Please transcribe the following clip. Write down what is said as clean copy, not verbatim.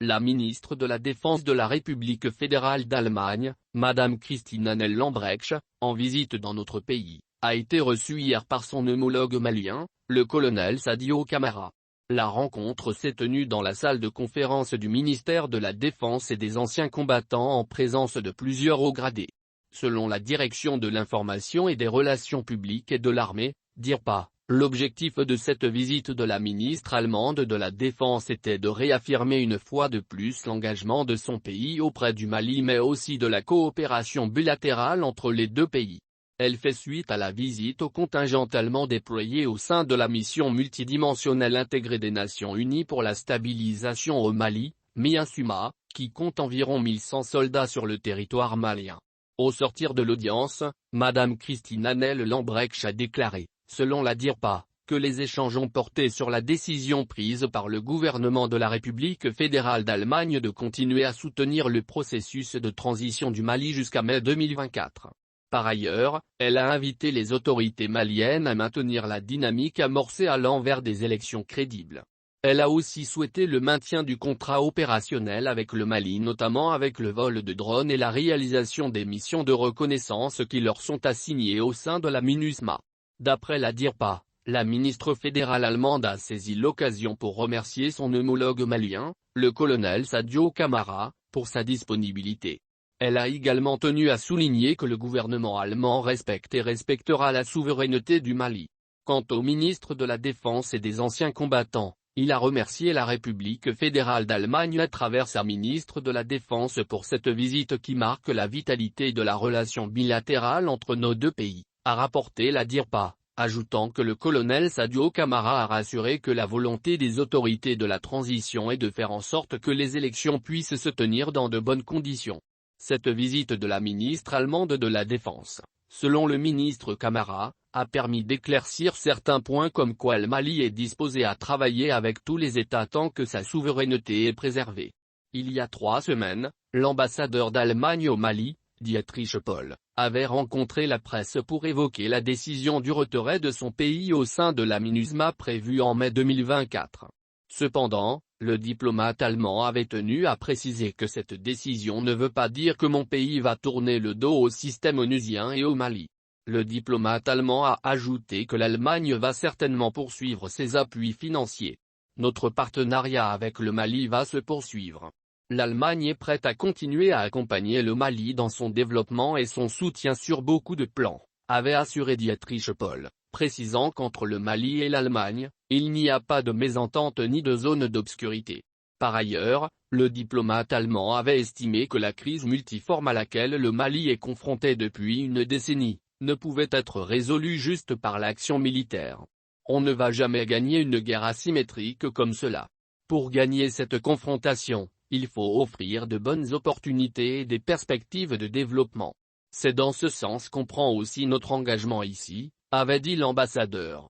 La ministre de la Défense de la République fédérale d'Allemagne, Madame Christine Annell Lambrecht, en visite dans notre pays, a été reçue hier par son homologue malien, le colonel Sadio Camara. La rencontre s'est tenue dans la salle de conférence du ministère de la Défense et des anciens combattants en présence de plusieurs hauts gradés. Selon la Direction de l'information et des relations publiques et de l'armée, DIRPA, l'objectif de cette visite de la ministre allemande de la Défense était de réaffirmer une fois de plus l'engagement de son pays auprès du Mali mais aussi de la coopération bilatérale entre les deux pays. Elle fait suite à la visite au contingent allemand déployé au sein de la mission multidimensionnelle intégrée des Nations Unies pour la stabilisation au Mali, MINUSMA, qui compte environ 1100 soldats sur le territoire malien. Au sortir de l'audience, Madame Christine Annell Lambrecht a déclaré, selon la DIRPA, que les échanges ont porté sur la décision prise par le gouvernement de la République fédérale d'Allemagne de continuer à soutenir le processus de transition du Mali jusqu'à mai 2024. Par ailleurs, elle a invité les autorités maliennes à maintenir la dynamique amorcée allant vers des élections crédibles. Elle a aussi souhaité le maintien du contrat opérationnel avec le Mali notamment avec le vol de drones et la réalisation des missions de reconnaissance qui leur sont assignées au sein de la MINUSMA. D'après la DIRPA, la ministre fédérale allemande a saisi l'occasion pour remercier son homologue malien, le colonel Sadio Camara, pour sa disponibilité. Elle a également tenu à souligner que le gouvernement allemand respecte et respectera la souveraineté du Mali. Quant au ministre de la Défense et des anciens combattants, il a remercié la République fédérale d'Allemagne à travers sa ministre de la Défense pour cette visite qui marque la vitalité de la relation bilatérale entre nos deux pays, a rapporté la DIRPA, ajoutant que le colonel Sadio Camara a rassuré que la volonté des autorités de la transition est de faire en sorte que les élections puissent se tenir dans de bonnes conditions. Cette visite de la ministre allemande de la Défense, selon le ministre Camara, a permis d'éclaircir certains points comme quoi le Mali est disposé à travailler avec tous les États tant que sa souveraineté est préservée. Il y a 3 semaines, l'ambassadeur d'Allemagne au Mali, Dietrich Pohl, avait rencontré la presse pour évoquer la décision du retrait de son pays au sein de la MINUSMA prévue en mai 2024. Cependant, le diplomate allemand avait tenu à préciser que cette décision ne veut pas dire que mon pays va tourner le dos au système onusien et au Mali. Le diplomate allemand a ajouté que l'Allemagne va certainement poursuivre ses appuis financiers. Notre partenariat avec le Mali va se poursuivre. L'Allemagne est prête à continuer à accompagner le Mali dans son développement et son soutien sur beaucoup de plans, avait assuré Dietrich Pohl, précisant qu'entre le Mali et l'Allemagne, il n'y a pas de mésentente ni de zone d'obscurité. Par ailleurs, le diplomate allemand avait estimé que la crise multiforme à laquelle le Mali est confronté depuis une décennie, ne pouvait être résolue juste par l'action militaire. On ne va jamais gagner une guerre asymétrique comme cela. Pour gagner cette confrontation, il faut offrir de bonnes opportunités et des perspectives de développement. C'est dans ce sens qu'on prend aussi notre engagement ici, avait dit l'ambassadeur.